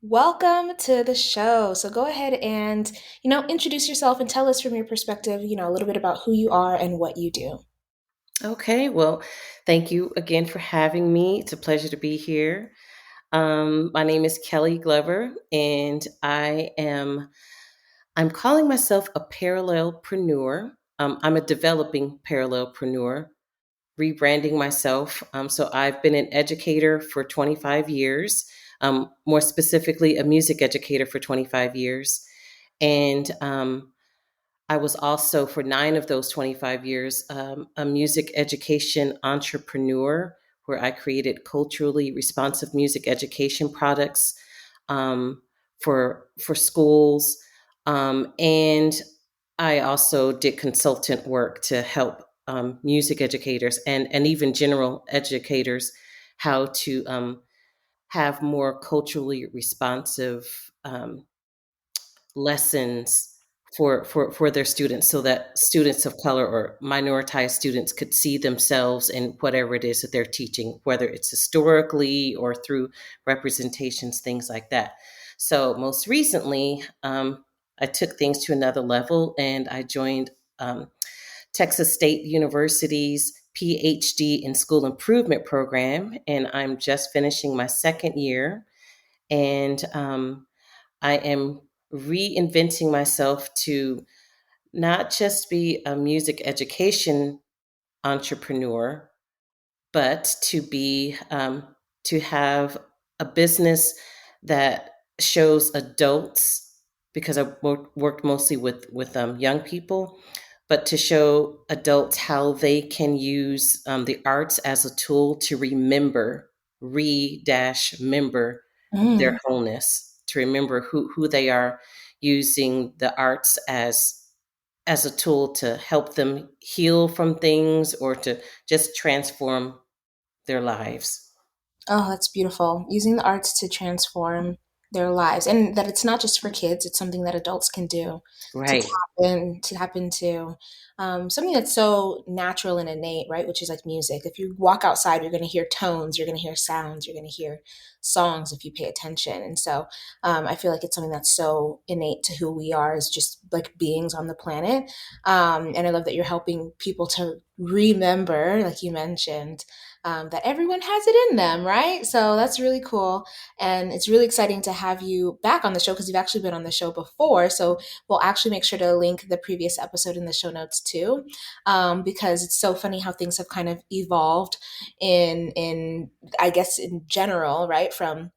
Welcome to the show. So go ahead and, introduce yourself and tell us from your perspective, a little bit about who you are and what you do. Okay, well, thank you again for having me. It's a pleasure to be here. My name is Kelley Glover, and I'm calling myself a parallelpreneur. I'm a developing parallelpreneur, rebranding myself. So I've been an educator for 25 years, more specifically, a music educator for 25 years, and I was also, for 9 of those 25 years, a music education entrepreneur where I created culturally responsive music education products for schools. And I also did consultant work to help music educators and even general educators how to have more culturally responsive lessons for their students so that students of color or minoritized students could see themselves in whatever it is that they're teaching, whether it's historically or through representations, things like that. So most recently, I took things to another level and I joined Texas State University's PhD in School Improvement program, and I'm just finishing my second year. And I am reinventing myself to not just be a music education entrepreneur, but to have a business that shows adults, because I worked mostly with young people, but to show adults how they can use the arts as a tool to remember their Mm. wholeness, to remember who they are, using the arts as a tool to help them heal from things or to just transform their lives. Oh, that's beautiful. Using the arts to transform their lives, and that it's not just for kids, it's something that adults can do Right. to tap into something that's so natural and innate, right? Which is like music. If you walk outside, you're going to hear tones, you're going to hear sounds, you're going to hear songs if you pay attention. And so I feel like it's something that's so innate to who we are as just like beings on the planet. And I love that you're helping people to remember, like you mentioned, that everyone has it in them, right? So that's really cool. And it's really exciting to have you back on the show because you've actually been on the show before. So we'll actually make sure to link the previous episode in the show notes too, because it's so funny how things have kind of evolved in I guess in general, right? From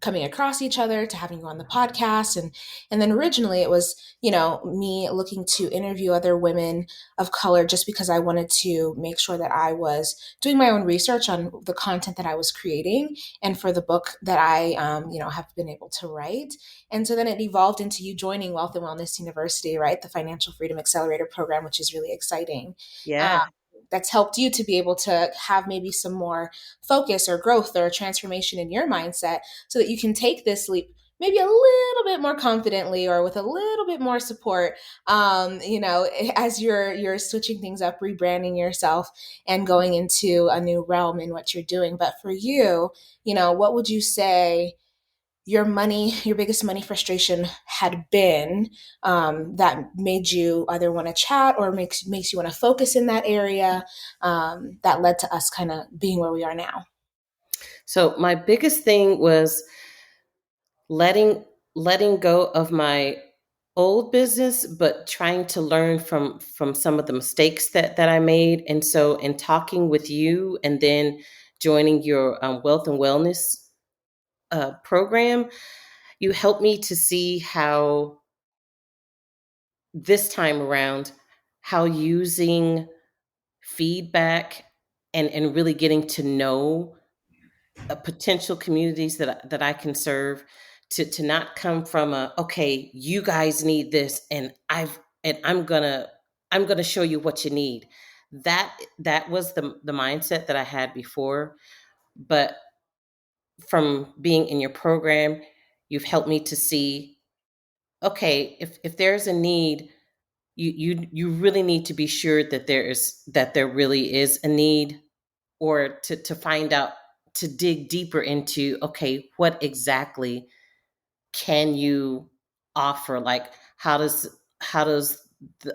coming across each other to having you on the podcast, and then originally it was me looking to interview other women of color just because I wanted to make sure that I was doing my own research on the content that I was creating and for the book that I have been able to write. And so then it evolved into you joining Wealth and Wellness University, right, the Financial Freedom Accelerator program, which is really exciting. um, Yeah. that's helped you to be able to have maybe some more focus or growth or transformation in your mindset so that you can take this leap maybe a little bit more confidently or with a little bit more support, as you're switching things up, rebranding yourself and going into a new realm in what you're doing. But for you, what would you say your biggest money frustration had been, that made you either want to chat or makes you want to focus in that area, that led to us kind of being where we are now? So my biggest thing was letting letting go of my old business, but trying to learn from some of the mistakes that I made. And so in talking with you and then joining your wealth and wellness program, you helped me to see how this time around, how using feedback and really getting to know potential communities that I can serve, to not come from a, okay, you guys need this and I'm gonna show you what you need. That was the mindset that I had before. But from being in your program, you've helped me to see, okay, if there's a need, you really need to be sure that there really is a need, or to find out, to dig deeper into, okay, what exactly can you offer? Like, how does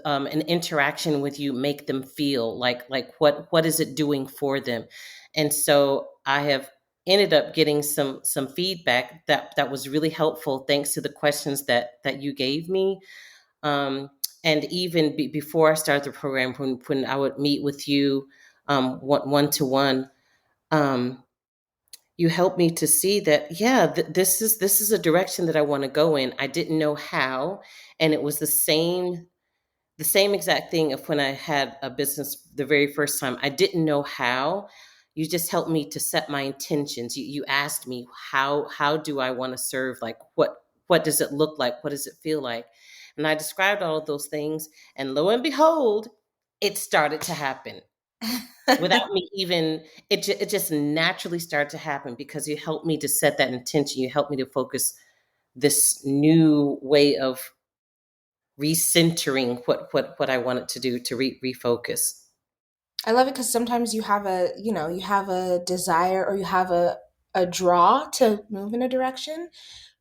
an interaction with you make them feel? Like what is it doing for them? And so I have ended up getting some feedback that was really helpful, thanks to the questions that you gave me. um, and even before I started the program, when I would meet with you one to one, you helped me to see that, yeah, this is a direction that I want to go in. I didn't know how, and it was the same exact thing of when I had a business the very first time. I didn't know how. You just helped me to set my intentions. You asked me, how do I want to serve? Like, what does it look like? What does it feel like? And I described all of those things, and lo and behold, it started to happen without me even. It just naturally started to happen because you helped me to set that intention. You helped me to focus this new way of recentering what I wanted to do to refocus. I love it because sometimes you have a, you have a desire, or you have a draw to move in a direction.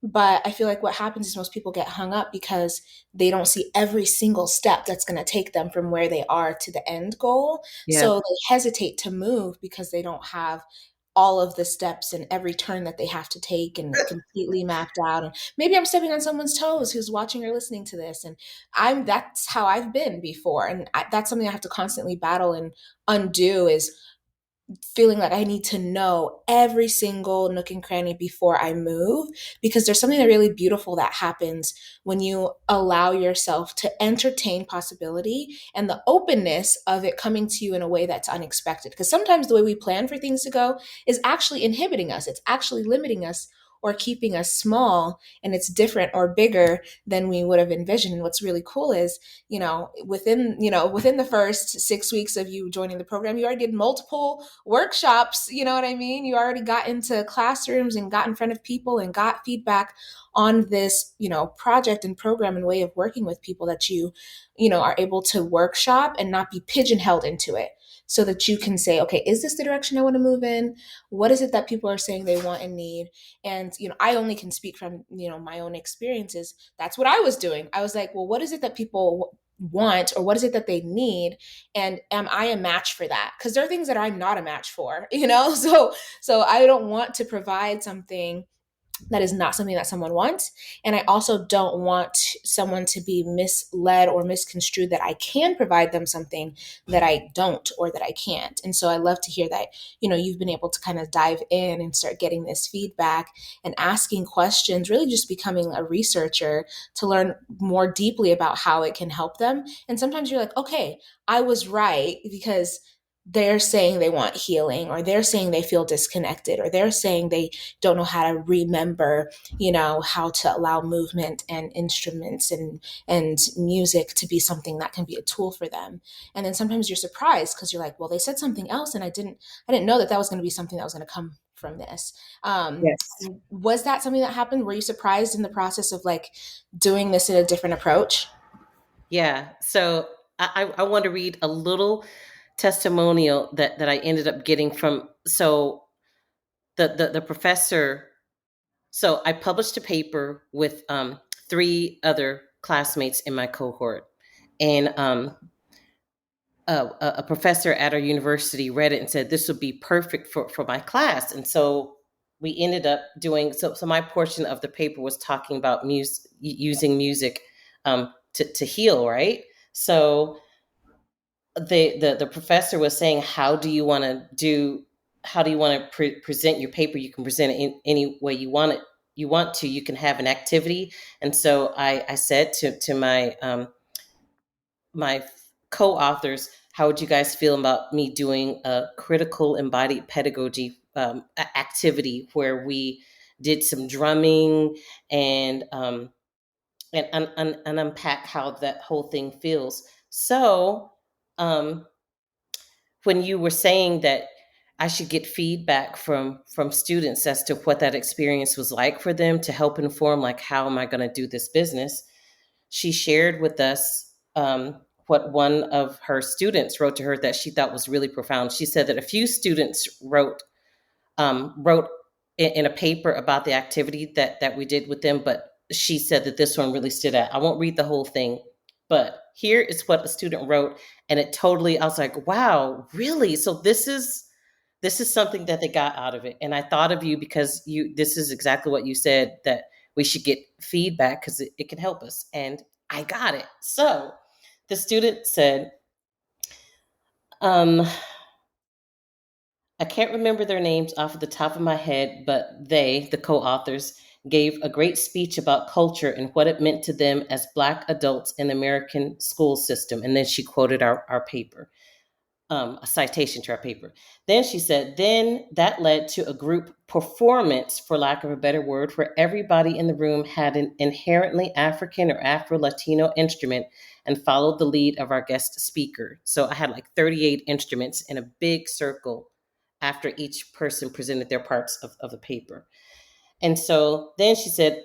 But I feel like what happens is most people get hung up because they don't see every single step that's going to take them from where they are to the end goal. Yeah. So they hesitate to move because they don't have all of the steps and every turn that they have to take and completely mapped out. And maybe I'm stepping on someone's toes who's watching or listening to this, and that's how I've been before, and that's something I have to constantly battle and undo, is feeling like I need to know every single nook and cranny before I move, because there's something really beautiful that happens when you allow yourself to entertain possibility and the openness of it coming to you in a way that's unexpected. Because sometimes the way we plan for things to go is actually inhibiting us, it's actually limiting us or keeping us small, and it's different or bigger than we would have envisioned. And what's really cool is, within the first 6 weeks of you joining the program, you already did multiple workshops. You know what I mean? You already got into classrooms and got in front of people and got feedback on this, project and program and way of working with people, that are able to workshop and not be pigeonholed into it, so that you can say, okay, is this the direction I want to move in? What is it that people are saying they want and need? And, I only can speak from, my own experiences. That's what I was doing. I was like, well, what is it that people want, or what is it that they need, and am I a match for that? Because there are things that I'm not a match for, so I don't want to provide something that is not something that someone wants. And I also don't want someone to be misled or misconstrued that I can provide them something that I don't, or that I can't. And so I love to hear that, you've been able to kind of dive in and start getting this feedback and asking questions, really just becoming a researcher to learn more deeply about how it can help them. And sometimes you're like, okay, I was right, because they're saying they want healing, or they're saying they feel disconnected, or they're saying they don't know how to remember, how to allow movement and instruments and music to be something that can be a tool for them. And then sometimes you're surprised because you're like, well, they said something else, and I didn't know that that was going to be something that was going to come from this. Yes. Was that something that happened? Were you surprised in the process of like doing this in a different approach? Yeah. So I want to read a little testimonial that I ended up getting from, so the professor. So I published a paper with three other classmates in my cohort, and a professor at our university read it and said this would be perfect for my class. And so we ended up doing, so my portion of the paper was talking about music, using music to heal, right? So the professor was saying, how do you want to present your paper? You can present it in any way you want to. You can have an activity. And so I said to my co-authors, how would you guys feel about me doing a critical embodied pedagogy activity where we did some drumming and and unpack how that whole thing feels. So when you were saying that I should get feedback from students as to what that experience was like for them to help inform, like, how am I going to do this business? She shared with us what one of her students wrote to her that she thought was really profound. She said that a few students wrote in a paper about the activity that we did with them, but she said that this one really stood out. I won't read the whole thing, but here is what a student wrote, and it totally, I was like, wow, really? So this is something that they got out of it. And I thought of you because you this is exactly what you said, that we should get feedback because it can help us. And I got it. So the student said, um, I can't remember their names off of the top of my head, but they, the co authors, gave a great speech about culture and what it meant to them as Black adults in the American school system. And then she quoted our paper, a citation to our paper. Then she said, then that led to a group performance, for lack of a better word, where everybody in the room had an inherently African or Afro Latino instrument and followed the lead of our guest speaker. So I had like 38 instruments in a big circle after each person presented their parts of the paper. And so then she said,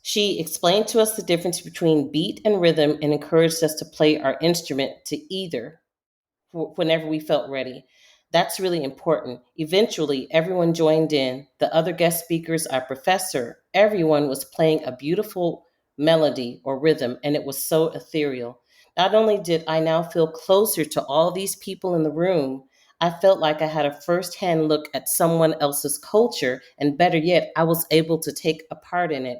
she explained to us the difference between beat and rhythm and encouraged us to play our instrument to either whenever we felt ready. That's really important. Eventually, everyone joined in. The other guest speakers, our professor, everyone was playing a beautiful melody or rhythm, and it was so ethereal. Not only did I now feel closer to all these people in the room, I felt like I had a firsthand look at someone else's culture, and better yet, I was able to take a part in it.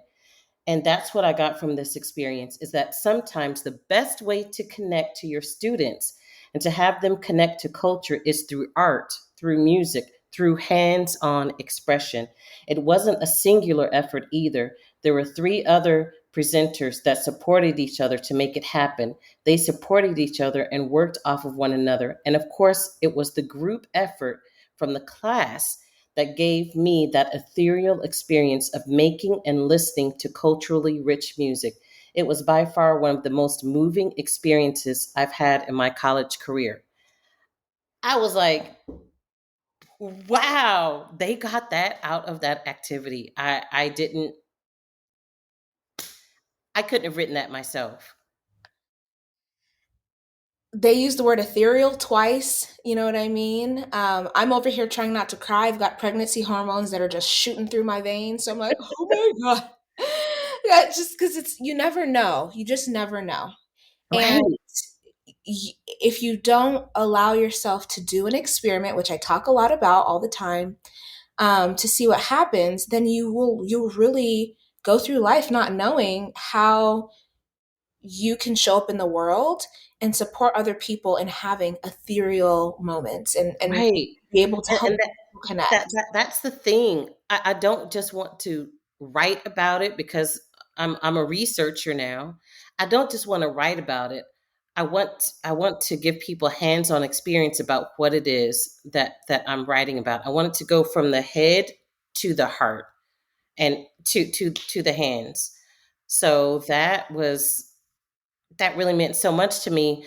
And that's what I got from this experience, is that sometimes the best way to connect to your students and to have them connect to culture is through art, through music, through hands-on expression. It wasn't a singular effort either. There were three other presenters that supported each other to make it happen. They supported each other and worked off of one another. And of course, it was the group effort from the class that gave me that ethereal experience of making and listening to culturally rich music. It was by far one of the most moving experiences I've had in my college career. I was like, wow, they got that out of that activity. I couldn't have written that myself. They used the word ethereal twice. You know what I mean? I'm over here trying not to cry. I've got pregnancy hormones that are just shooting through my veins. So I'm like, oh my God. Yeah, just because you never know. You just never know. And Right, if you don't allow yourself to do an experiment, which I talk a lot about all the time, to see what happens, then you'll really go through life not knowing how you can show up in the world and support other people in having ethereal moments and right. be able to help And people connect. that's the thing. I don't just want to write about it because I'm a researcher now. I don't just want to write about it. I want to give people hands-on experience about what it is that I'm writing about. I want it to go from the head to the heart and to the hands. So that really meant so much to me.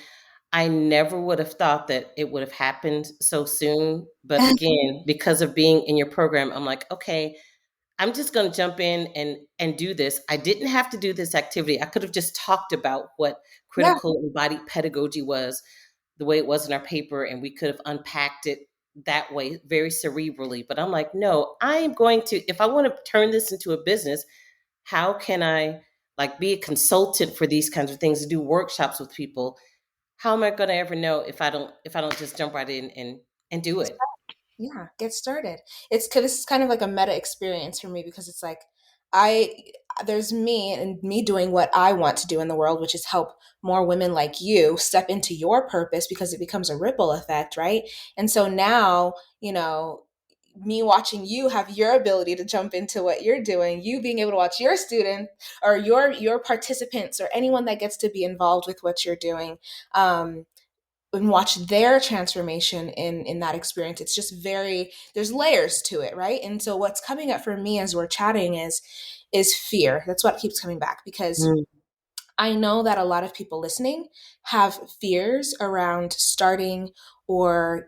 I never would have thought that it would have happened so soon. But again, because of being in your program, I'm like, okay, I'm just going to jump in and do this. I didn't have to do this activity. I could have just talked about what Yeah, critical embodied pedagogy was, the way it was in our paper, and we could have unpacked it that way, very cerebrally. But I'm like, no, I am going to, if I want to turn this into a business, how can I like be a consultant for these kinds of things and do workshops with people? How am I going to ever know if I don't just jump right in and do it? yeah, get started. This is kind of like a meta experience for me because it's like I there's me and me doing what I want to do in the world, which is help more women like you step into your purpose because it becomes a ripple effect, right? And so now, me watching you have your ability to jump into what you're doing, you being able to watch your student or your participants or anyone that gets to be involved with what you're doing. And watch their transformation in that experience. It's just very, there's layers to it, right? And so what's coming up for me as we're chatting is fear. That's what keeps coming back because Mm, I know that a lot of people listening have fears around starting or,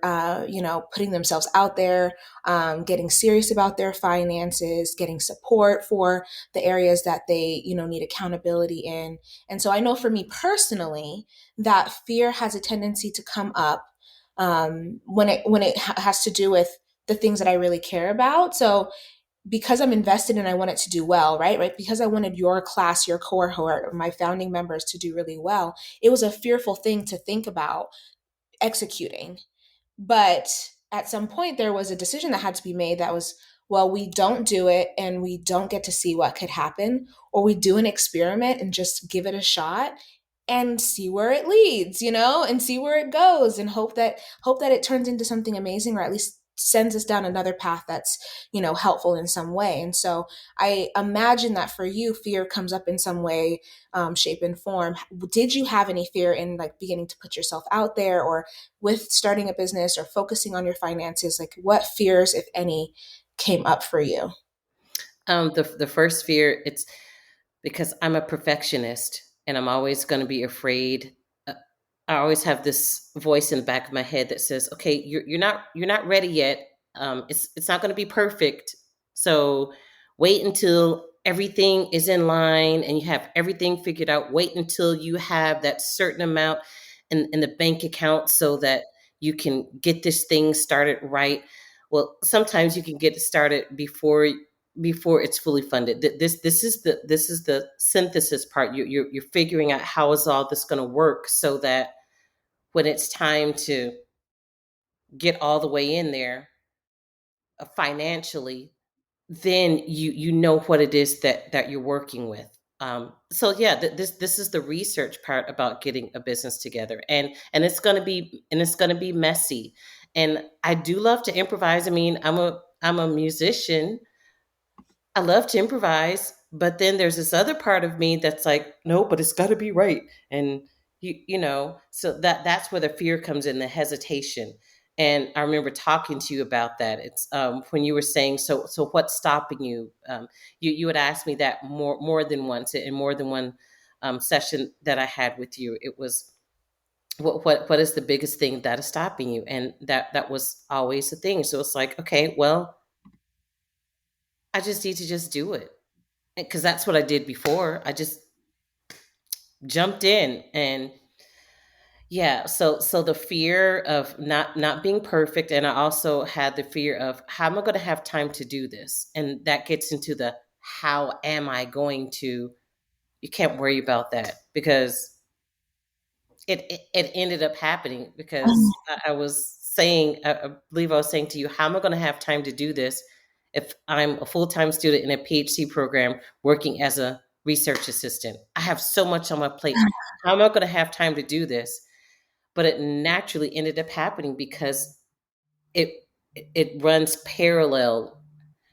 putting themselves out there, getting serious about their finances, getting support for the areas that they, need accountability in. And so I know for me personally that fear has a tendency to come up when it has to do with the things that I really care about. So because I'm invested and I want it to do well, right? Right. Because I wanted your class, your cohort, or my founding members to do really well, it was a fearful thing to think about executing. But at some point, there was a decision that had to be made that was, well, we don't do it and we don't get to see what could happen, or we do an experiment and just give it a shot and see where it leads, and see where it goes, and hope that it turns into something amazing, or at least sends us down another path that's helpful in some way. And so I imagine that for you, fear comes up in some way, shape and form. Did you have any fear in like beginning to put yourself out there, or with starting a business, or focusing on your finances? Like, what fears, if any, came up for you? The first fear, it's because I'm a perfectionist and I'm always going to be afraid. Uh, I always have this voice in the back of my head that says, "Okay, you're not ready yet. It's not going to be perfect. So wait until everything is in line and you have everything figured out. Wait until you have that certain amount in the bank account so that you can get this thing started right." Well, sometimes you can get it started before it's fully funded. This is the synthesis part. You're figuring out how is all this going to work so that when it's time to get all the way in there, financially, then you know what it is that you're working with. So yeah, this is the research part about getting a business together, and it's gonna be messy. And I do love to improvise. I mean, I'm a musician. I love to improvise, but then there's this other part of me that's like, no, but it's got to be right. And so that's where the fear comes in, the hesitation. And I remember talking to you about that. It's when you were saying, so what's stopping you? You had asked me that more than once in more than one session that I had with you. It was what is the biggest thing that is stopping you? And that was always the thing. So it's like, okay, well, I just need to just do it because that's what I did before. I just jumped in. And yeah, so the fear of not being perfect, and I also had the fear of how am I going to have time to do this, and that gets into the how am I going to. You can't worry about that because it ended up happening because I was saying, I believe I was saying to you, how am I going to have time to do this if I'm a full-time student in a PhD program working as a research assistant? I have so much on my plate. How am I going to have time to do this? But it naturally ended up happening because it it runs parallel.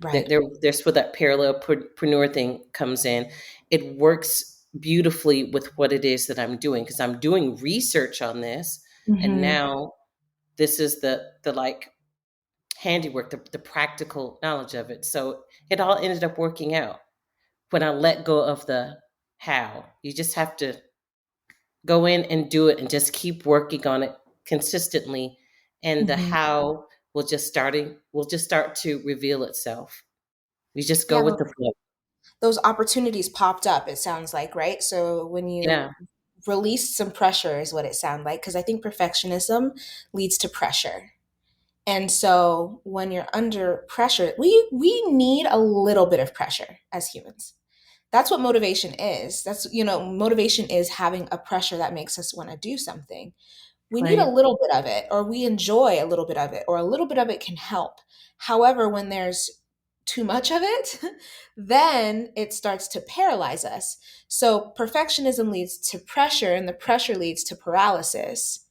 Right. There's where that parallelpreneur thing comes in. It works beautifully with what it is that I'm doing because I'm doing research on this, and Hmm. now this is the like handiwork, the practical knowledge of it. So it all ended up working out when I let go of the how. You just have to go in and do it and just keep working on it consistently, and the Hmm. how will just start to reveal itself. You just go Yeah, with the flow. those opportunities popped up, it sounds like, right? So when you Yeah. released some pressure, is what it sounded like, because I think perfectionism leads to pressure. And so when you're under pressure, we need a little bit of pressure as humans. That's what motivation is. Motivation is having a pressure that makes us want to do something. We need a Right. little bit of it, or we enjoy a little bit of it, or a little bit of it can help. However, when there's too much of it, then it starts to paralyze us. So perfectionism leads to pressure, and the pressure leads to paralysis.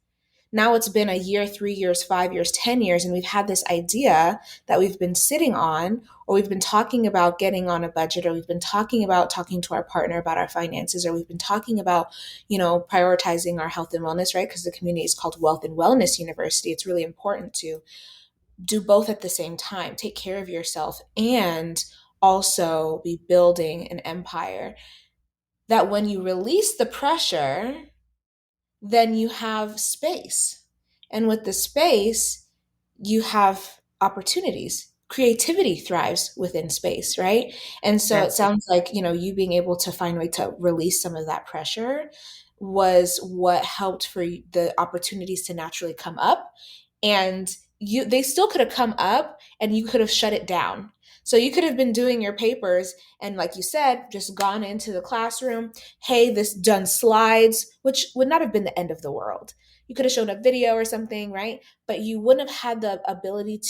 Now it's been a year, 3 years, 5 years, 10 years, and we've had this idea that we've been sitting on, or we've been talking about getting on a budget, or we've been talking about talking to our partner about our finances, or we've been talking about, prioritizing our health and wellness, right? Because the community is called Wealth and Wellness University. It's really important to do both at the same time, take care of yourself and also be building an empire. That when you release the pressure, then you have space. And with the space, you have opportunities. Creativity thrives within space, right? And so it That's sounds like, you being able to find a way to release some of that pressure was what helped for the opportunities to naturally come up. And they still could have come up and you could have shut it down. So you could have been doing your papers and, like you said, just gone into the classroom. Hey, this done slides, which would not have been the end of the world. You could have shown a video or something, right? But you wouldn't have had the ability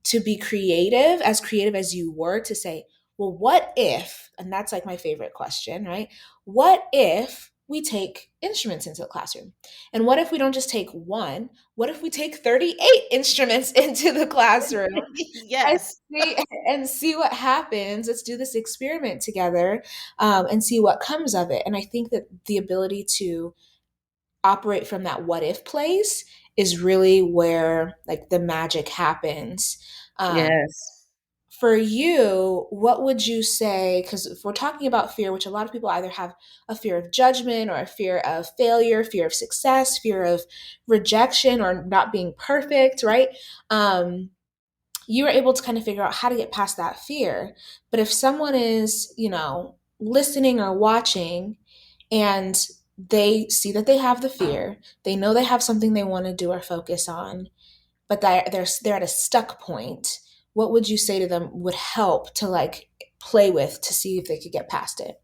to be creative as you were, to say, well, what if, and that's like my favorite question, right? What if we take instruments into the classroom? And what if we don't just take one? What if we take 38 instruments into the classroom and Yes. see, and see what happens? Let's do this experiment together, and see what comes of it. And I think that the ability to operate from that what if place is really where like the magic happens. Um, Yes. for you, what would you say? Because if we're talking about fear, which a lot of people either have a fear of judgment or a fear of failure, fear of success, fear of rejection or not being perfect, right? Um, you were able to kind of figure out how to get past that fear. But if someone is, listening or watching and they see that they have the fear, they know they have something they want to do or focus on, but they're at a stuck point, what would you say to them would help to like play with to see if they could get past it?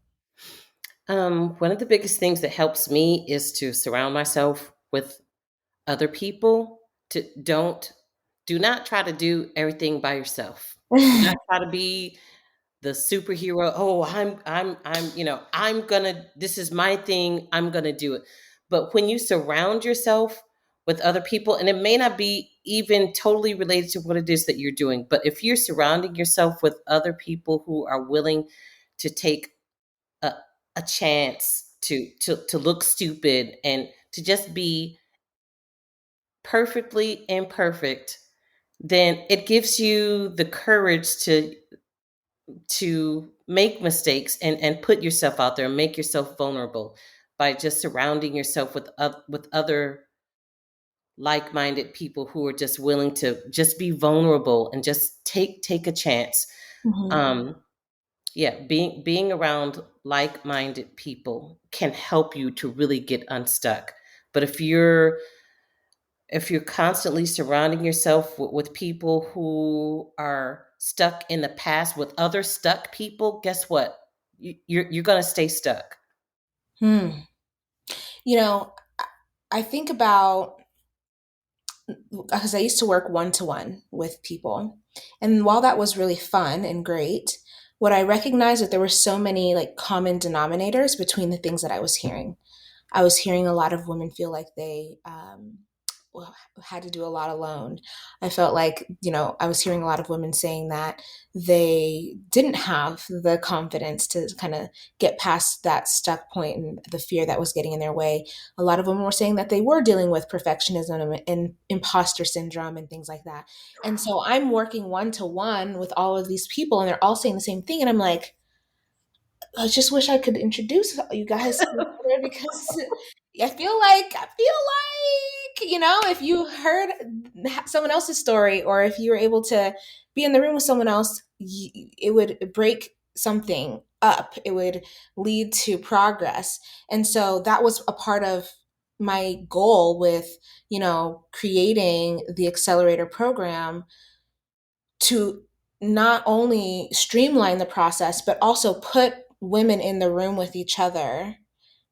One of the biggest things that helps me is to surround myself with other people. To don't Do not try to do everything by yourself. Do not try to be the superhero. Oh, I'm gonna, this is my thing, I'm gonna do it. But when you surround yourself with other people, and it may not be even totally related to what it is that you're doing, but if you're surrounding yourself with other people who are willing to take a, a chance to look stupid and to just be perfectly imperfect, then it gives you the courage to make mistakes and put yourself out there and make yourself vulnerable by just surrounding yourself with other like-minded people who are just willing to just be vulnerable and just take a chance. Mhm. um yeah, being around like-minded people can help you to really get unstuck. But if you're constantly surrounding yourself with people who are stuck in the past with other stuck people, guess what? You're going to stay stuck. Hmm. You know, I think about, because I used to work one to one with people. And while that was really fun and great, what I recognized that there were so many like common denominators between the things that I was hearing. I was hearing a lot of women feel like they well, had to do a lot alone. I felt like, I was hearing a lot of women saying that they didn't have the confidence to kind of get past that stuck point and the fear that was getting in their way. A lot of women were saying that they were dealing with perfectionism and imposter syndrome and things like that. And so I'm working one to one with all of these people, and they're all saying the same thing. And I'm like, I just wish I could introduce you guys to each other, because I feel like, if you heard someone else's story, or if you were able to be in the room with someone else, it would break something up. It would lead to progress. And so that was a part of my goal with, creating the accelerator program, to not only streamline the process, but also put women in the room with each other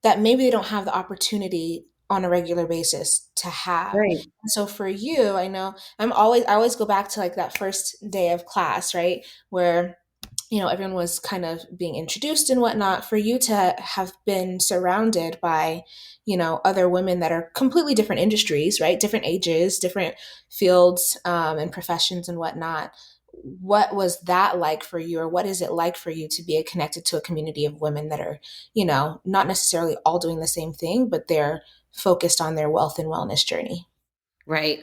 that maybe they don't have the opportunity on a regular basis to have. Right. So for you, I know I always go back to like that first day of class, right? Where, everyone was kind of being introduced and whatnot. For you to have been surrounded by, other women that are completely different industries, right? Different ages, different fields, and professions and whatnot. What was that like for you, or what is it like for you to be connected to a community of women that are, not necessarily all doing the same thing, but they're focused on their wealth and wellness journey? Right.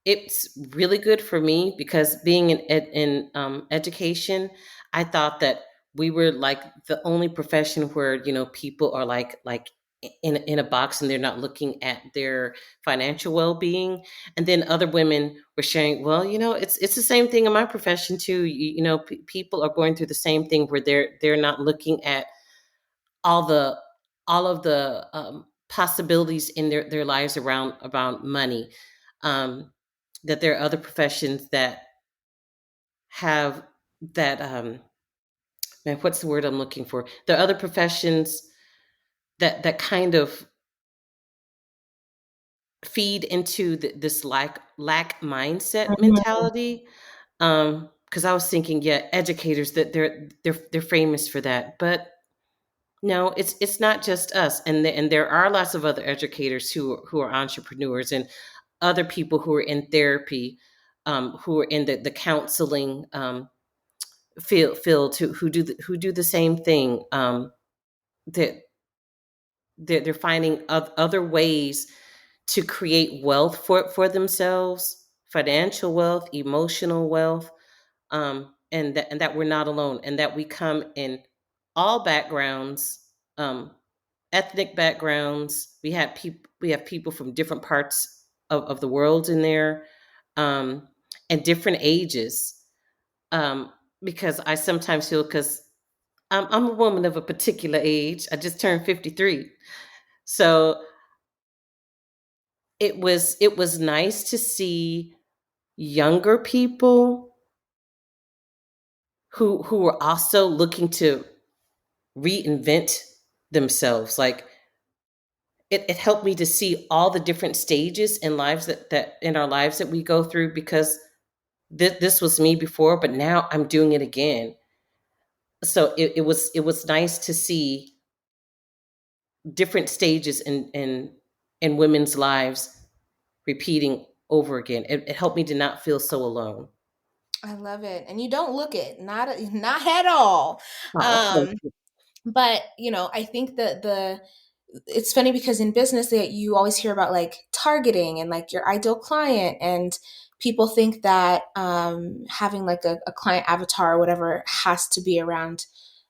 It's really good for me because being in education, I thought that we were like the only profession where people are like in a box and they're not looking at their financial well being. And then other women were sharing, well, it's the same thing in my profession too. People are going through the same thing where they're not looking at all the all of the possibilities in their lives around money. um, that there are other professions that have that, man, what's the word I'm looking for? There are other professions that kind of feed into this lack mindset Mhm. mentality. Because I was thinking, yeah, educators, that they're famous for that, but no, it's not just us, and there are lots of other educators who are entrepreneurs, and other people who are in therapy, who are in the counseling, field, who do the same thing. That they're finding other ways to create wealth for themselves, financial wealth, emotional wealth, and that we're not alone, and that we come in all backgrounds, um, ethnic backgrounds. We have people from different parts of the world in there, um, and different ages. Um, because I sometimes feel, because I'm a woman of a particular age. I just turned 53, so it was nice to see younger people who were also looking to reinvent themselves. Like, it helped me to see all the different stages in lives that in our lives that we go through, because this was me before, but now I'm doing it again. So it was nice to see different stages in women's lives repeating over again. It helped me to not feel so alone. I love it. And you don't look it, not not at all. Oh, thank Um, you. but I think that the it's funny because in business that you always hear about like targeting and like your ideal client, and people think that having like a client avatar or whatever has to be around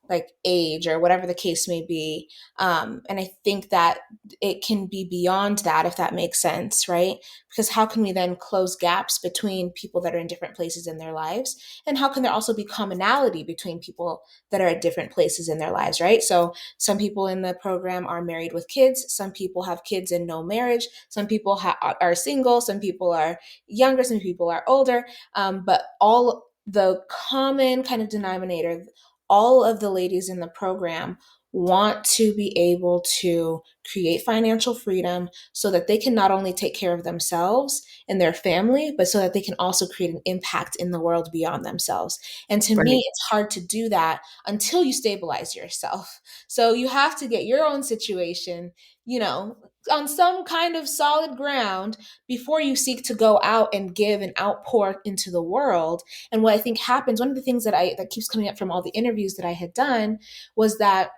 like age or whatever the case may be. And I think that it can be beyond that, if that makes sense, right? Because how can we then close gaps between people that are in different places in their lives? And how can there also be commonality between people that are at different places in their lives, right? So some people in the program are married with kids, some people have kids and no marriage, some people are single, some people are younger, some people are older. But all the common kind of denominator, all of the ladies in the program want to be able to create financial freedom so that they can not only take care of themselves and their family, but so that they can also create an impact in the world beyond themselves. And to Right. me, it's hard to do that until you stabilize yourself. So you have to get your own situation, you know, on some kind of solid ground before you seek to go out and give and outpour into the world. And what I think happens, one of the things that keeps coming up from all the interviews that I had done was that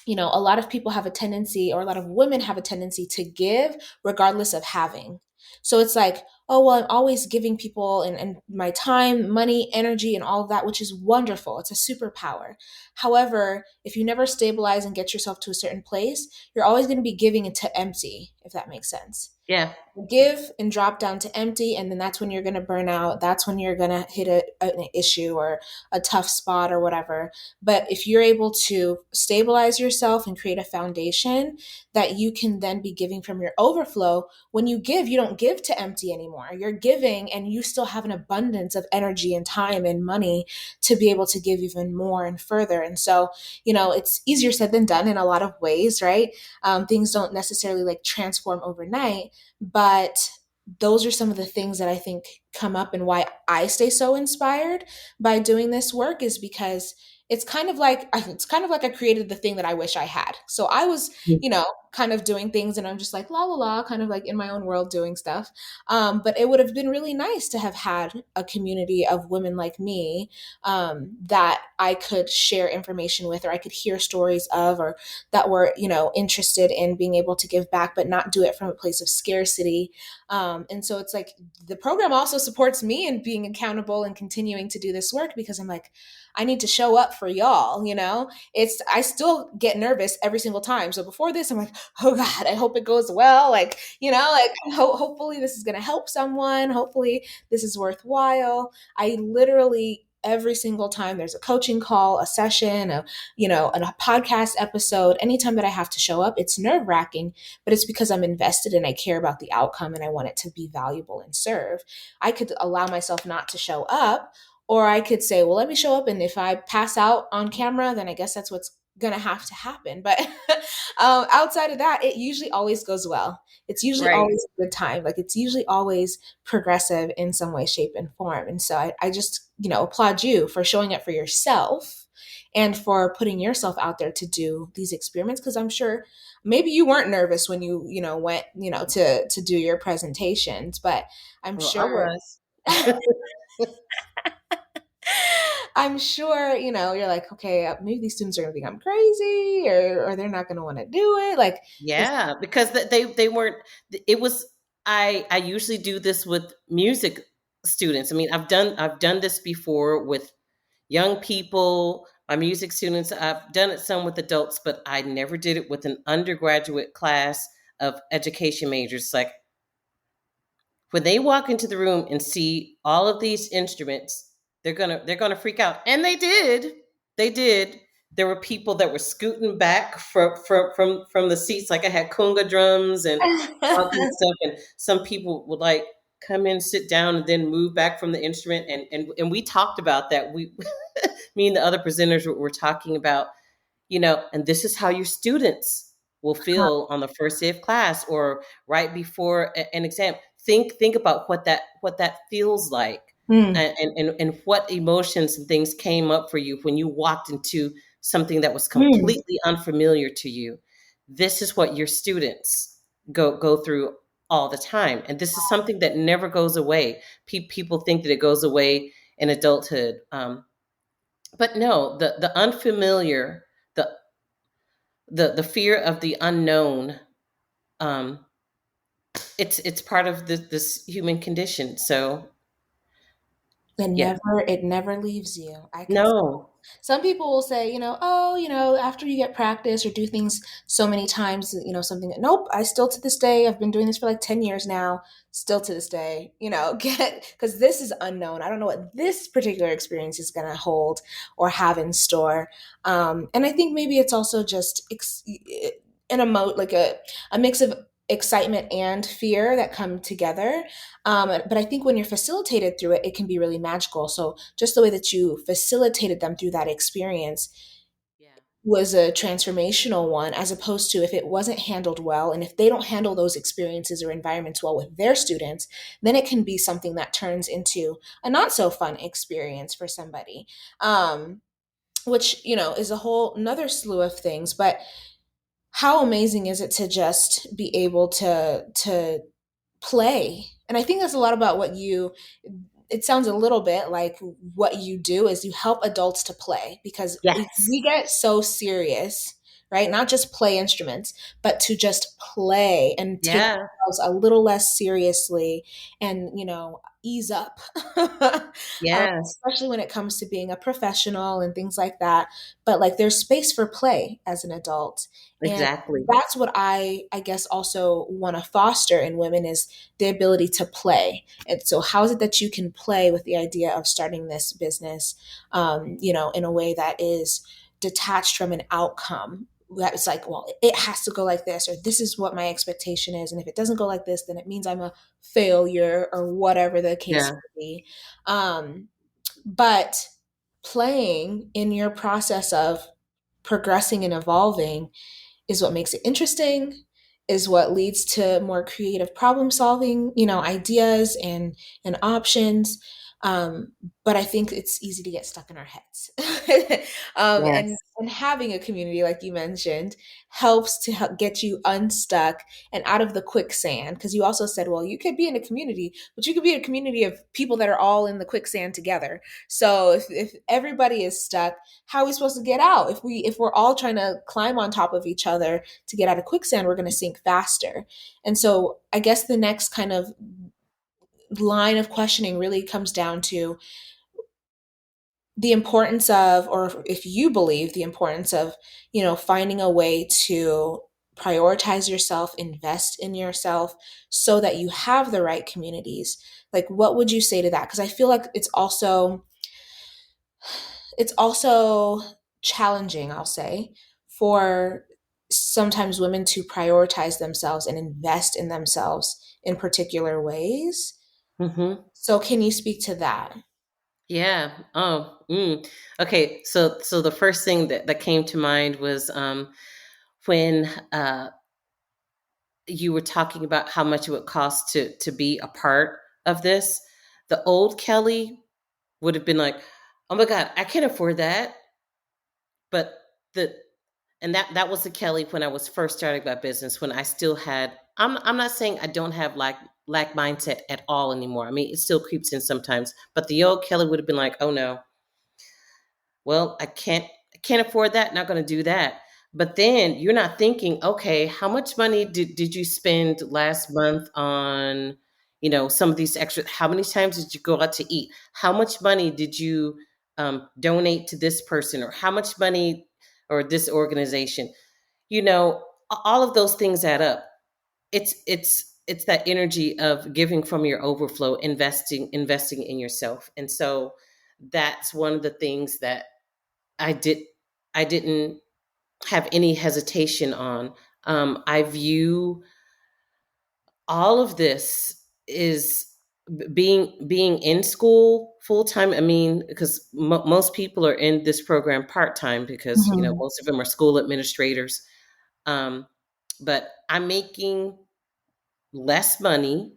a lot of people have a tendency, or a lot of women have a tendency to give regardless of having. So it's like, oh, well, I'm always giving people and my time, money, energy, and all of that, which is wonderful. It's a superpower. However, if you never stabilize and get yourself to a certain place, you're always going to be giving into empty, if that makes sense. Yeah. Give and drop down to empty, and then that's when you're going to burn out. That's when you're going to hit an issue or a tough spot or whatever. But if you're able to stabilize yourself and create a foundation that you can then be giving from your overflow, when you give, you don't give to empty anymore. You're giving and you still have an abundance of energy and time and money to be able to give even more and further. And so it's easier said than done in a lot of ways, right? Things don't necessarily like transform overnight, but those are some of the things that I think come up, and why I stay so inspired by doing this work is because it's kind of like I created the thing that I wish I had. So I was, kind of doing things, and I'm just like la la la, kind of like in my own world doing stuff. But it would have been really nice to have had a community of women like me, that I could share information with, or I could hear stories of, or that were, interested in being able to give back, but not do it from a place of scarcity. And so it's like the program also supports me in being accountable and continuing to do this work, because I'm like, I need to show up for y'all. I still get nervous every single time. So before this, I'm like, oh God, I hope it goes well. Like, like hopefully this is going to help someone. Hopefully this is worthwhile. I literally every single time there's a coaching call, a session, a podcast episode, anytime that I have to show up, it's nerve wracking, but it's because I'm invested and I care about the outcome and I want it to be valuable and serve. I could allow myself not to show up, Or I could say, well, let me show up, and if I pass out on camera, then I guess that's what's gonna have to happen. But outside of that, it usually always goes well. It's usually Right. always a good time. Like it's usually always progressive in some way, shape, and form. And so I just, applaud you for showing up for yourself and for putting yourself out there to do these experiments. Because I'm sure maybe you weren't nervous when you went, to do your presentations, but I'm Well, I sure was. I'm sure, you're like, okay, maybe these students are gonna think I'm crazy, or they're not gonna want to do it. Like, it's, Yeah, because they weren't. It was. I usually do this with music students. I mean, I've done this before with young people, my music students. I've done it some with adults, but I never did it with an undergraduate class of education majors. Like when they walk into the room and see all of these instruments, they're gonna freak out, and they did. There were people that were scooting back from the seats, like I had conga drums and all kinds of stuff, and some people would like come in, sit down, and then move back from the instrument, and we talked about that. We me and the other presenters were talking about, and this is how your students will feel on the first day of class or right before an exam. Think about what that feels like, mm, and what emotions and things came up for you when you walked into something that was mm. completely unfamiliar to you. This is what your students go through all the time, and this is something that never goes away. People think that it goes away in adulthood, but no, the unfamiliar, the the fear of the unknown, um it's part of this human condition. So yeah. It never leaves you. I can No. Some people will say, oh, after you get practice or do things so many times, something that, nope, I still to this day, I've been doing this for like 10 years now, still to this day, because this is unknown. I don't know what this particular experience is going to hold or have in store. And I think maybe it's also just like a mix of excitement and fear that come together. But I think when you're facilitated through it, it can be really magical. So just the way that you facilitated them through that experience Yeah. was a transformational one, as opposed to if it wasn't handled well, and if they don't handle those experiences or environments well with their students, then it can be something that turns into a not so fun experience for somebody. Which is a whole another slew of things. But how amazing is it to just be able to play? And I think that's a lot about what you it sounds a little bit like what you do is you help adults to play, because Yes. we get so serious, right? Not just play instruments, but to just play and take Yeah. ourselves a little less seriously, and ease up. Yes. Especially when it comes to being a professional and things like that. But like there's space for play as an adult. And Exactly. that's what I guess also want to foster in women, is the ability to play. And so how is it that you can play with the idea of starting this business, in a way that is detached from an outcome? That it's like, well, it has to go like this, or this is what my expectation is. And if it doesn't go like this, then it means I'm a failure, or whatever the case Yeah. may be. Um, but playing in your process of progressing and evolving is what makes it interesting, is what leads to more creative problem solving, ideas and options. But I think it's easy to get stuck in our heads. Yes. And having a community, like you mentioned, helps to help get you unstuck and out of the quicksand. Because you also said, well, you could be in a community, but you could be a community of people that are all in the quicksand together. So if everybody is stuck, how are we supposed to get out? If we're all trying to climb on top of each other to get out of quicksand, we're going to sink faster. And so I guess the next kind of line of questioning really comes down to the importance of, or if you believe the importance of, finding a way to prioritize yourself, invest in yourself, so that you have the right communities. Like, what would you say to that? Because I feel like it's also challenging, I'll say, for sometimes women to prioritize themselves and invest in themselves in particular ways. Hmm. So can you speak to that? Yeah. Oh. Okay. So the first thing that came to mind was when you were talking about how much it would cost to be a part of this. The old Kelley would have been like, "Oh my God, I can't afford that." But the and that was the Kelley when I was first starting my business, when I still had. I'm not saying I don't have lack mindset at all anymore. I mean, it still creeps in sometimes. But the old Kelley would have been like, "Oh no, well, I can't afford that, not going to do that." But then you're not thinking, okay, how much money did you spend last month on, some of these extra, how many times did you go out to eat, how much money did you donate to this person, or how much money, or this organization, all of those things add up. It's that energy of giving from your overflow, investing in yourself. And so that's one of the things that I did I didn't have any hesitation on. I view all of this is being in school full time. I mean, because most people are in this program part time, because Mhm. most of them are school administrators. Um, but I'm making less money,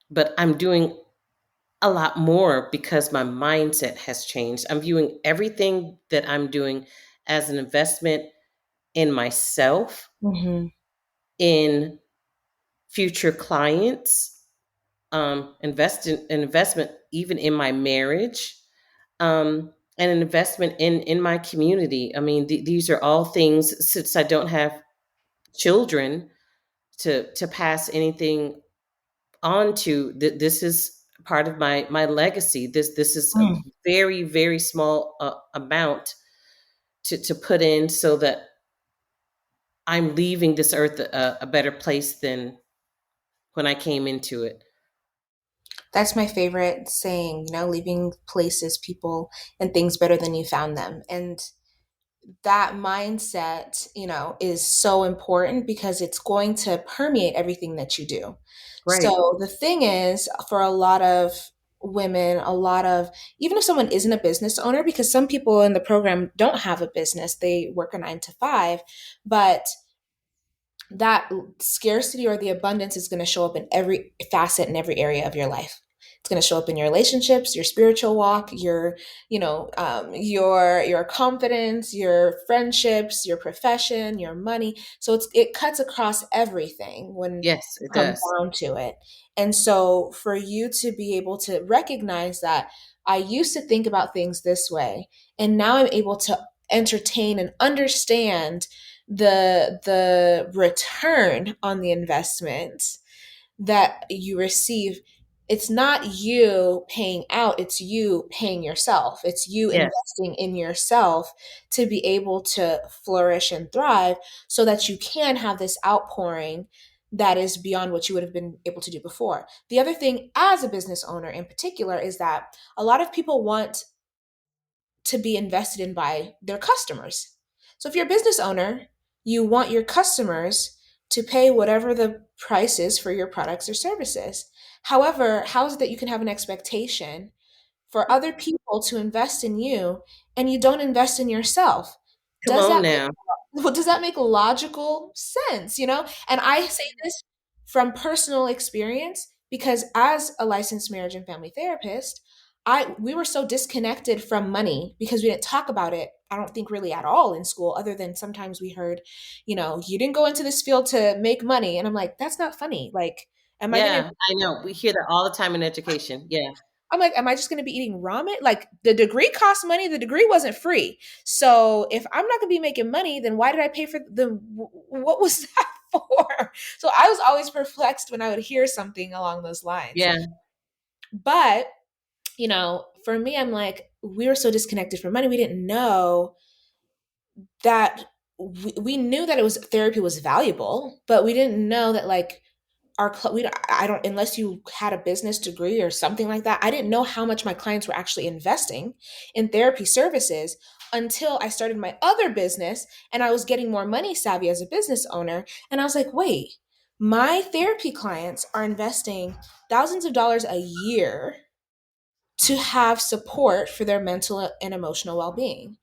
but I'm doing a lot more because my mindset has changed. I'm viewing everything that I'm doing as an investment in myself, Mhm. in future clients, an investment even in my marriage, and an investment in my community. I mean, these are all things, since I don't have children to pass anything on to. This is part of my legacy. This is a Mm. very, very small amount to put in, so that I'm leaving this earth a better place than when I came into it. That's my favorite saying, leaving places, people, and things better than you found them. And that mindset, is so important because it's going to permeate everything that you do. Right. So the thing is, for a lot of women, even if someone isn't a business owner, because some people in the program don't have a business, they work a 9 to 5, but that scarcity or the abundance is going to show up in every facet in every area of your life. It's going to show up in your relationships, your spiritual walk, your confidence, your friendships, your profession, your money. So it cuts across everything when Yes, you it come does. down to it. And so for you to be able to recognize that I used to think about things this way, and now I'm able to entertain and understand the return on the investment that you receive. It's not you paying out, it's you paying yourself, it's you Yes. investing in yourself to be able to flourish and thrive, so that you can have this outpouring that is beyond what you would have been able to do before. The other thing, as a business owner in particular, is that a lot of people want to be invested in by their customers. So if you're a business owner, you want your customers to pay whatever the price is for your products or services. However, how is it that you can have an expectation for other people to invest in you and you don't invest in yourself? Come Does on that now. well, does that make logical sense, And I say this from personal experience because as a licensed marriage and family therapist, we were so disconnected from money because we didn't talk about it, I don't think really at all in school, other than sometimes we heard, you didn't go into this field to make money. And I'm like, that's not funny. Like, am I gonna Yeah, I know. We hear that all the time in education. Yeah. I'm like, am I just going to be eating ramen? Like, the degree cost money. The degree wasn't free. So if I'm not going to be making money, then why did I pay for what was that for? So I was always perplexed when I would hear something along those lines. Yeah. But, for me, I'm like, we were so disconnected from money. We didn't know that we knew that it was therapy was valuable, but we didn't know that like we I don't, unless you had a business degree or something like that, I didn't know how much my clients were actually investing in therapy services until I started my other business and I was getting more money savvy as a business owner. And I was like, wait, my therapy clients are investing thousands of dollars a year to have support for their mental and emotional well-being?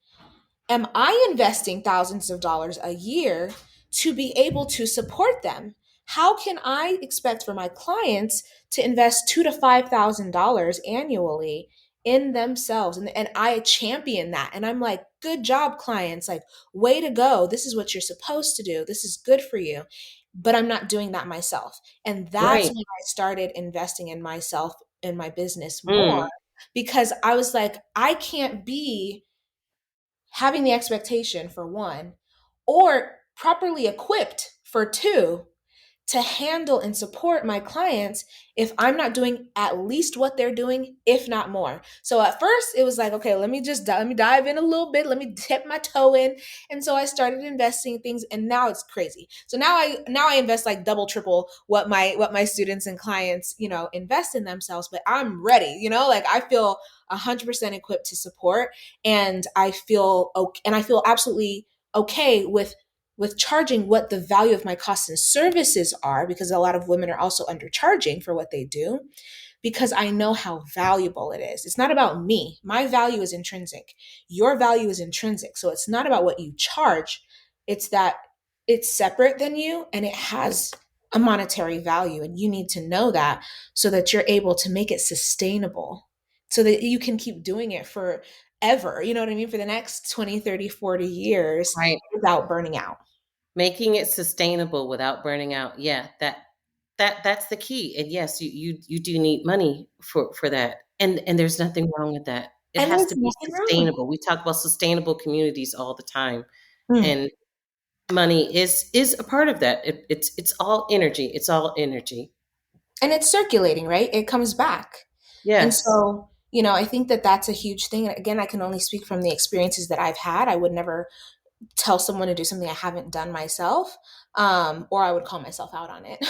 Am I investing thousands of dollars a year to be able to support them? How can I expect for my clients to invest $2,000 to $5,000 annually in themselves? And I champion that. And I'm like, good job, clients. Like, way to go. This is what you're supposed to do. This is good for you. But I'm not doing that myself. And that's Right. when I started investing in myself, in my business more, Mm. because I was like, I can't be having the expectation for one, or properly equipped for two, to handle and support my clients if I'm not doing at least what they're doing, if not more. So at first it was like, okay, let me dive in a little bit, let me dip my toe in. And so I started investing in things, and now it's crazy. So now I invest like double, triple what my students and clients, invest in themselves, but I'm ready, like I feel 100% equipped to support, and I feel okay, and I feel absolutely okay with charging what the value of my costs and services are, because a lot of women are also undercharging for what they do, because I know how valuable it is. It's not about me. My value is intrinsic. Your value is intrinsic. So it's not about what you charge. It's that it's separate than you and it has a monetary value. And you need to know that so that you're able to make it sustainable, so that you can keep doing it forever. You know what I mean? For the next 20, 30, 40 years Right. without burning out. Making it sustainable without burning out. Yeah, that's the key. And yes, you do need money for that. And there's nothing wrong with that. It And has there's to be nothing wrong with sustainable. We talk about sustainable communities all the time. it. Mm. And money is a part of that. It's all energy. It's all energy. And it's circulating, right? It comes back. And Yes. so, I think that that's a huge thing. And again, I can only speak from the experiences that I've had. I would never tell someone to do something I haven't done myself, or I would call myself out on it.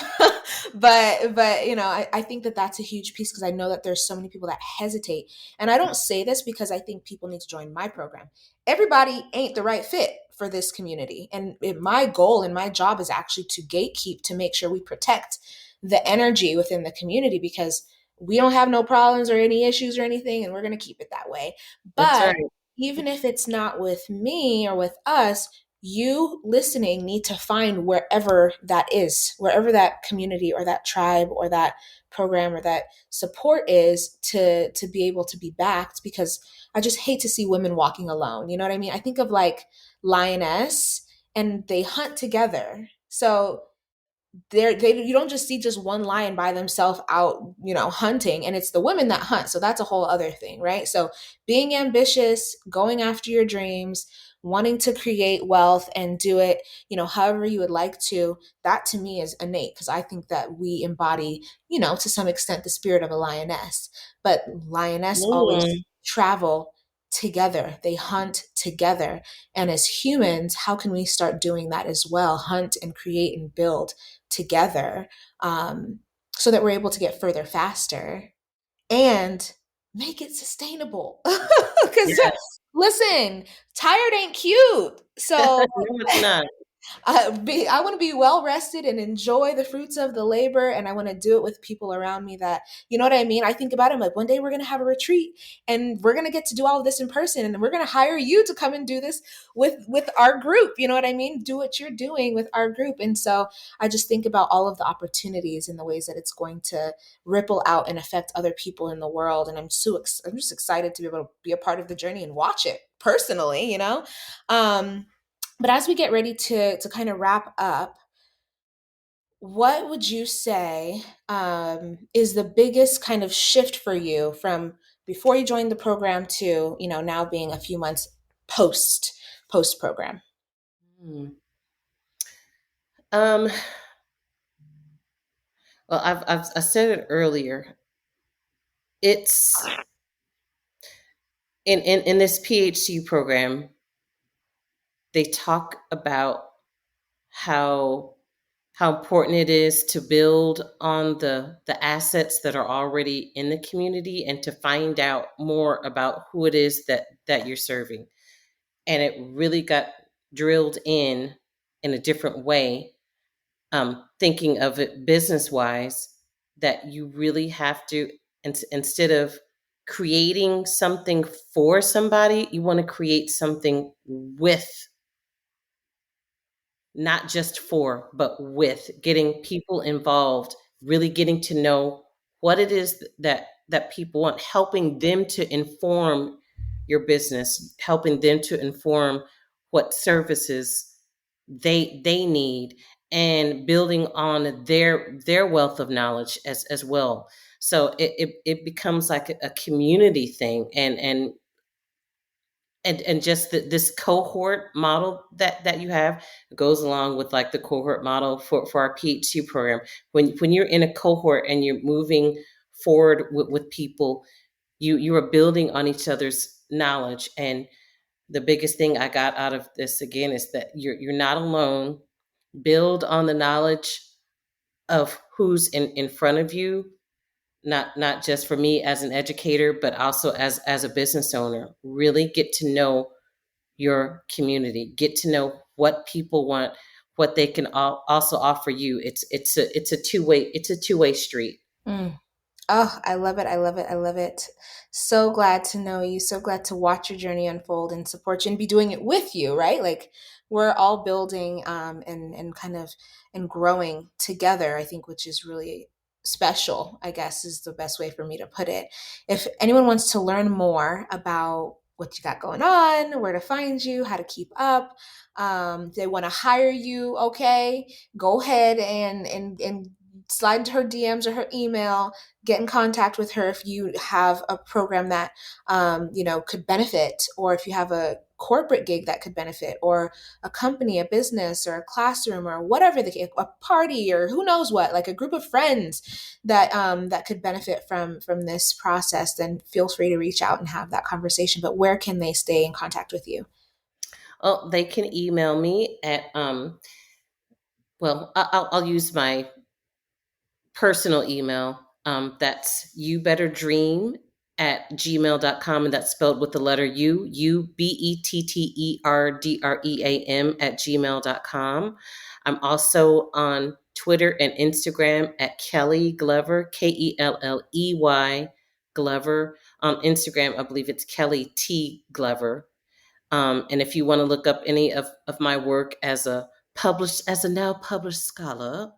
but I think that that's a huge piece, because I know that there's so many people that hesitate, and I don't say this because I think people need to join my program. Everybody ain't the right fit for this community, and my goal and my job is actually to gatekeep, to make sure we protect the energy within the community, because we don't have no problems or any issues or anything, and we're going to keep it that way. That's But right. even if it's not with me or with us, you listening need to find wherever that is, wherever that community or that tribe or that program or that support is, to be able to be backed, because I just hate to see women walking alone. You know what I mean? I think of like lioness, and they hunt together. So you don't just see just one lion by themselves out, hunting, and it's the women that hunt. So that's a whole other thing, right? So being ambitious, going after your dreams, wanting to create wealth and do it, however you would like to, that to me is innate, because I think that we embody, to some extent, the spirit of a lioness. But lioness always Mm. travel together, they hunt together. And as humans, how can we start doing that as well? Hunt and create and build together, so that we're able to get further faster and make it sustainable. Because Yes. listen, tired ain't cute. So No, it's not. I want to be well rested and enjoy the fruits of the labor, and I want to do it with people around me that, you know what I mean. I think about it, I'm like, one day we're going to have a retreat, and we're going to get to do all of this in person, and we're going to hire you to come and do this with our group. You know what I mean? Do what you're doing with our group. And so I just think about all of the opportunities and the ways that it's going to ripple out and affect other people in the world, and I'm just excited to be able to be a part of the journey and watch it personally. Um, but as we get ready to kind of wrap up, what would you say, is the biggest kind of shift for you from before you joined the program to, now being a few months post program? Mm. Um, well, I said it earlier. It's in this PhD program, they talk about how how important it is to build on the assets that are already in the community and to find out more about who it is that you're serving. And it really got drilled in a different way, thinking of it business wise, that you really have to, instead of creating something for somebody, you want to create something with, not just for, but with, getting people involved, really getting to know what it is that people want, helping them to inform your business, helping them to inform what services they need, and building on their wealth of knowledge as well. So it becomes like a community thing, and just this cohort model that you have goes along with like the cohort model for our PhD program. When you're in a cohort and you're moving forward with people, you are building on each other's knowledge. And the biggest thing I got out of this again is that you're not alone. Build on the knowledge of who's in front of you, not just for me as an educator, but also as a business owner. Really get to know your community, get to know what people want, what they can also offer you. It's a two-way street. Mm. Oh, I love it. I love it. I love it. So glad to know you. So glad to watch your journey unfold and support you and be doing it with you, right? Like we're all building and kind of and growing together, I think, which is really special, I guess is the best way for me to put it. If anyone wants to learn more about what you got going on, where to find you, how to keep up, they want to hire you, okay, go ahead and slide into her DMs or her email, get in contact with her if you have a program that could benefit, or if you have a corporate gig that could benefit, or a company, a business, or a classroom, or whatever a party, or who knows what, like a group of friends that could benefit from this process. Then feel free to reach out and have that conversation. But where can they stay in contact with you? Oh, they can email me at well, I'll use my personal email. That's youbetterdream@gmail.com, and that's spelled with the letter UBETTERDREAM @gmail.com. I'm also on Twitter and Instagram at Kelley Glover, KELLEY Glover. On Instagram, I believe it's Kelley T Glover. And if you want to look up any of my work as a now published scholar,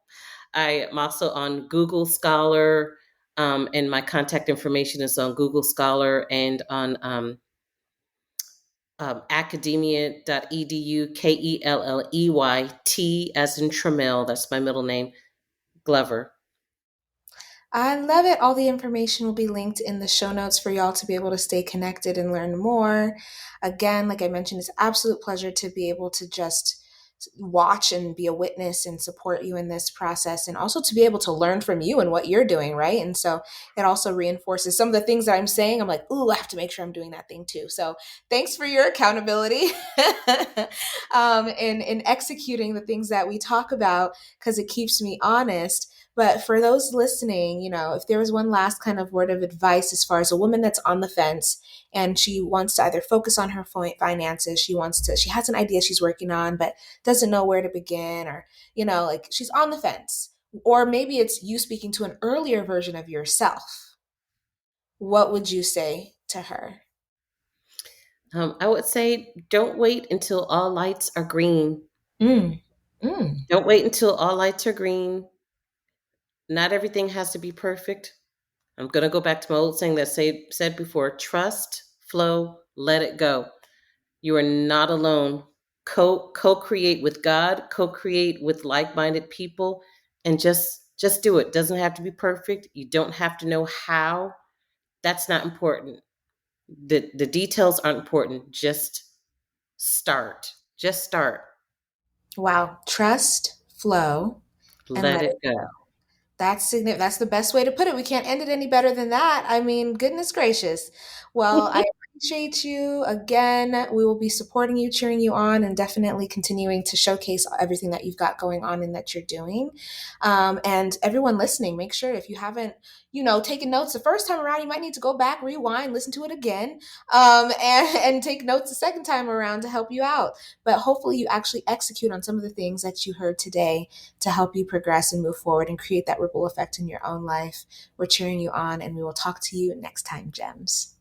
I am also on Google Scholar, and my contact information is on Google Scholar and on academia.edu, KELLEYT as in Trammell, that's my middle name, Glover. I love it. All the information will be linked in the show notes for y'all to be able to stay connected and learn more. Again, like I mentioned, it's an absolute pleasure to be able to just watch and be a witness and support you in this process, and also to be able to learn from you and what you're doing, right? And so it also reinforces some of the things that I'm saying. I'm like, ooh, I have to make sure I'm doing that thing too. So thanks for your accountability in executing the things that we talk about, because it keeps me honest. But for those listening, if there was one last kind of word of advice as far as a woman that's on the fence and she wants to either focus on her finances, she has an idea she's working on, but doesn't know where to begin, or, like she's on the fence, or maybe it's you speaking to an earlier version of yourself, what would you say to her? I would say don't wait until all lights are green. Mm, mm. Don't wait until all lights are green. Not everything has to be perfect. I'm going to go back to my old saying that said before: trust, flow, let it go. You are not alone. Co-create with God, co-create with like-minded people, and just do it. Doesn't have to be perfect. You don't have to know how. That's not important. The details aren't important. Just start. Just start. Wow. Trust, flow, and Let let it it go. go. That's the best way to put it. We can't end it any better than that. I mean, goodness gracious. Well, I appreciate you. Again, we will be supporting you, cheering you on, and definitely continuing to showcase everything that you've got going on and that you're doing. And everyone listening, make sure if you haven't, taken notes the first time around, you might need to go back, rewind, listen to it again, and take notes the second time around to help you out. But hopefully, you actually execute on some of the things that you heard today to help you progress and move forward and create that ripple effect in your own life. We're cheering you on, and we will talk to you next time, Gems.